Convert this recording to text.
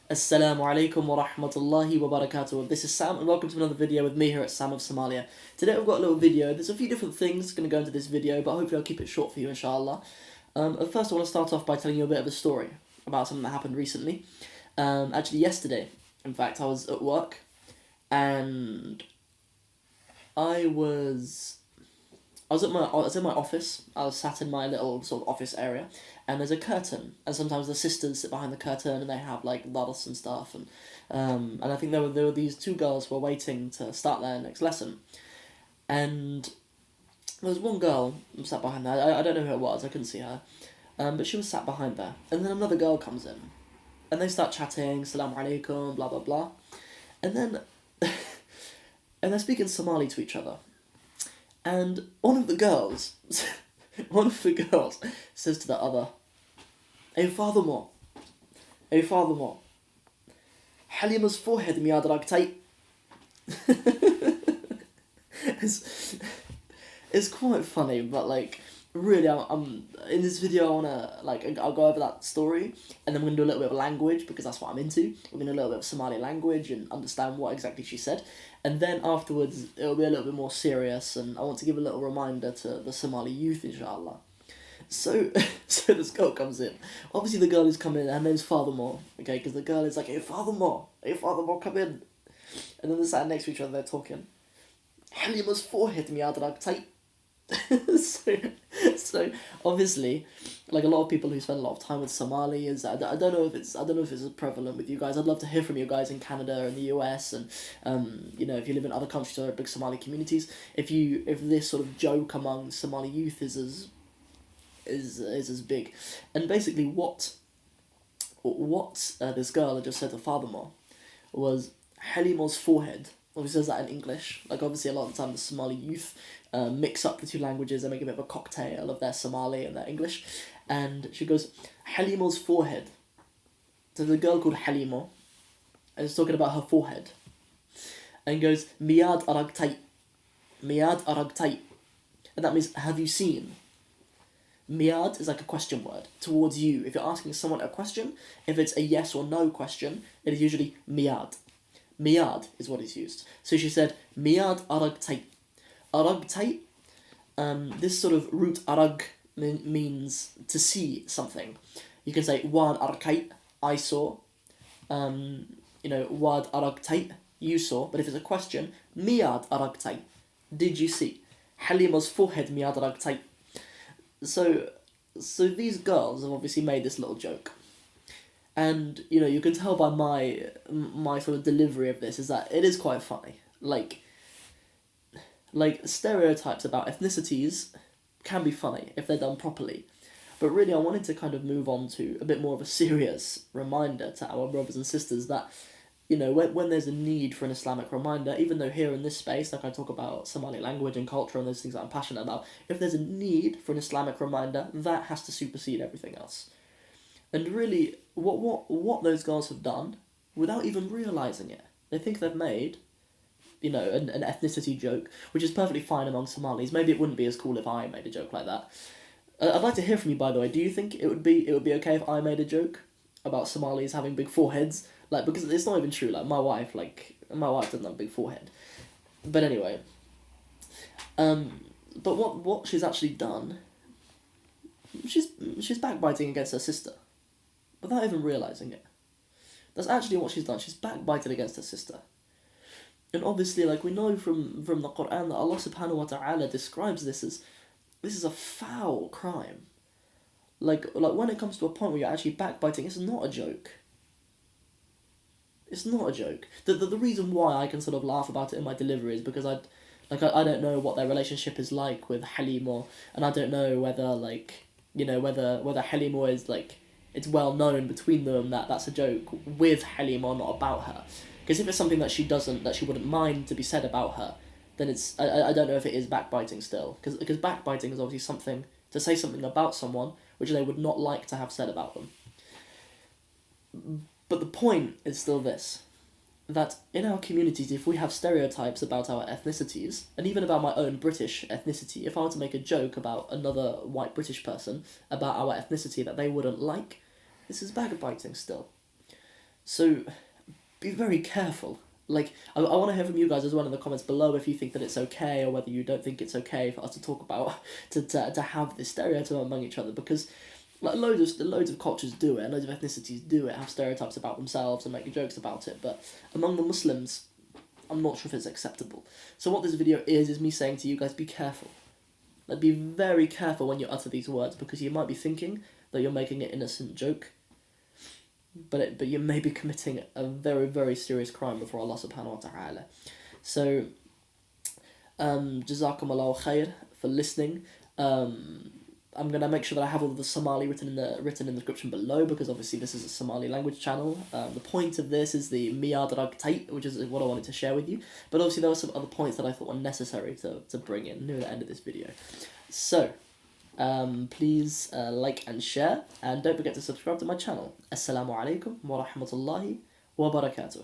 Assalamu alaikum wa rahmatullahi wa barakatuh. This is Sam and welcome to another video with me here at Sam of Somalia. Today I've got a little video. There's a few different things going to go into this video, but hopefully I'll keep it short for you, inshallah. First I want to start off by telling you a bit of a story about something that happened recently. Actually yesterday, in fact, I was at work and I was in my office. I was sat in my little sort of office area, and there's a curtain, and sometimes the sisters sit behind the curtain, and they have like daras and stuff, and I think there were these two girls who were waiting to start their next lesson, and there was one girl sat behind there. I don't know who it was. I couldn't see her, but she was sat behind there, and then another girl comes in, and they start chatting, Salaam alaikum, blah blah blah, and then and they're speaking Somali to each other. And one of the girls says to the other, furthermore, Xaliimo's forehead miyaad aragtay. It's quite funny, but like, really, I'm in this video. I'll go over that story, and then we're gonna do a little bit of language because that's what I'm into. We're gonna do a little bit of Somali language and understand what exactly she said, and then afterwards it'll be a little bit more serious, and I want to give a little reminder to the Somali youth, inshallah. So, so this girl comes in. Obviously, the girl who's coming in, her name's Furthermore, okay? Because the girl is like, hey, Furthermore, come in. And then they're sat next to each other, they're talking. Xaliimo's forehead miyaad aragtay. so obviously, like a lot of people who spend a lot of time with Somali I don't know if it's as prevalent with you guys. I'd love to hear from you guys in Canada and the US, and if you live in other countries or big Somali communities, if this sort of joke among Somali youth is as big. And basically what this girl had just said to Father-in-law was Xaliimo's forehead. Obviously says that in English. Like, obviously a lot of the time the Somali youth mix up the two languages and make a bit of a cocktail of their Somali and their English. And she goes, Xaliimo's forehead. So there's a girl called Xaliimo, and it's talking about her forehead. And goes, miyaad aragtay. Miyaad aragtay. And that means, have you seen? Miyaad is like a question word towards you. If you're asking someone a question, if it's a yes or no question, it is usually miyaad. Miyaad is what is used. So she said, miyaad aragtay. Aragtay, this sort of root arag means to see something. You can say, Waan arkay, I saw. Waad aragtay, you saw. But if it's a question, miyaad aragtay, did you see? Xaliimo's forehead miyaad aragtay. So these girls have obviously made this little joke. And, you can tell by my sort of delivery of this is that it is quite funny. Like stereotypes about ethnicities can be funny if they're done properly. But really, I wanted to kind of move on to a bit more of a serious reminder to our brothers and sisters that, when there's a need for an Islamic reminder, even though here in this space, like I talk about Somali language and culture and those things that I'm passionate about, if there's a need for an Islamic reminder, that has to supersede everything else. And really, what those girls have done, without even realising it, they think they've made, an ethnicity joke, which is perfectly fine among Somalis. Maybe it wouldn't be as cool if I made a joke like that. I'd like to hear from you, by the way. Do you think it would be okay if I made a joke about Somalis having big foreheads? Like, because it's not even true. Like, my wife doesn't have a big forehead. But anyway, but what she's actually done, she's backbiting against her sister, without even realising it. That's actually what she's done. She's backbited against her sister. And obviously, like, we know from the Quran that Allah subhanahu wa ta'ala describes this is a foul crime. Like when it comes to a point where you're actually backbiting, it's not a joke. It's not a joke. The reason why I can sort of laugh about it in my delivery is because I don't know what their relationship is like with Xaliimo, and I don't know whether whether Xaliimo is like, it's well known between them that that's a joke with Xaliimo, not about her. Because if it's something that she wouldn't mind to be said about her, then I don't know if it is backbiting still. Because backbiting is obviously something to say something about someone which they would not like to have said about them. But the point is still this, that in our communities, if we have stereotypes about our ethnicities, and even about my own British ethnicity, if I were to make a joke about another white British person about our ethnicity that they wouldn't like, this is backbiting still. So be very careful. Like, I want to hear from you guys as well in the comments below if you think that it's okay or whether you don't think it's okay for us to talk about, to have this stereotype among each other, because like loads of cultures do it, and loads of ethnicities do it, have stereotypes about themselves and make jokes about it, but among the Muslims, I'm not sure if it's acceptable. So what this video is me saying to you guys, be careful. Like, be very careful when you utter these words, because you might be thinking that you're making an innocent joke, but you may be committing a very, very serious crime before Allah subhanahu wa ta'ala. So, Jazakum Allah khair for listening. I'm gonna make sure that I have all of the Somali written in the description below, because obviously this is a Somali language channel. The point of this is the miyaad aragtay, which is what I wanted to share with you. But obviously there were some other points that I thought were necessary to bring in near the end of this video. So, please like and share, and don't forget to subscribe to my channel. Assalamu alaikum wa rahmatullahi wa barakatuh.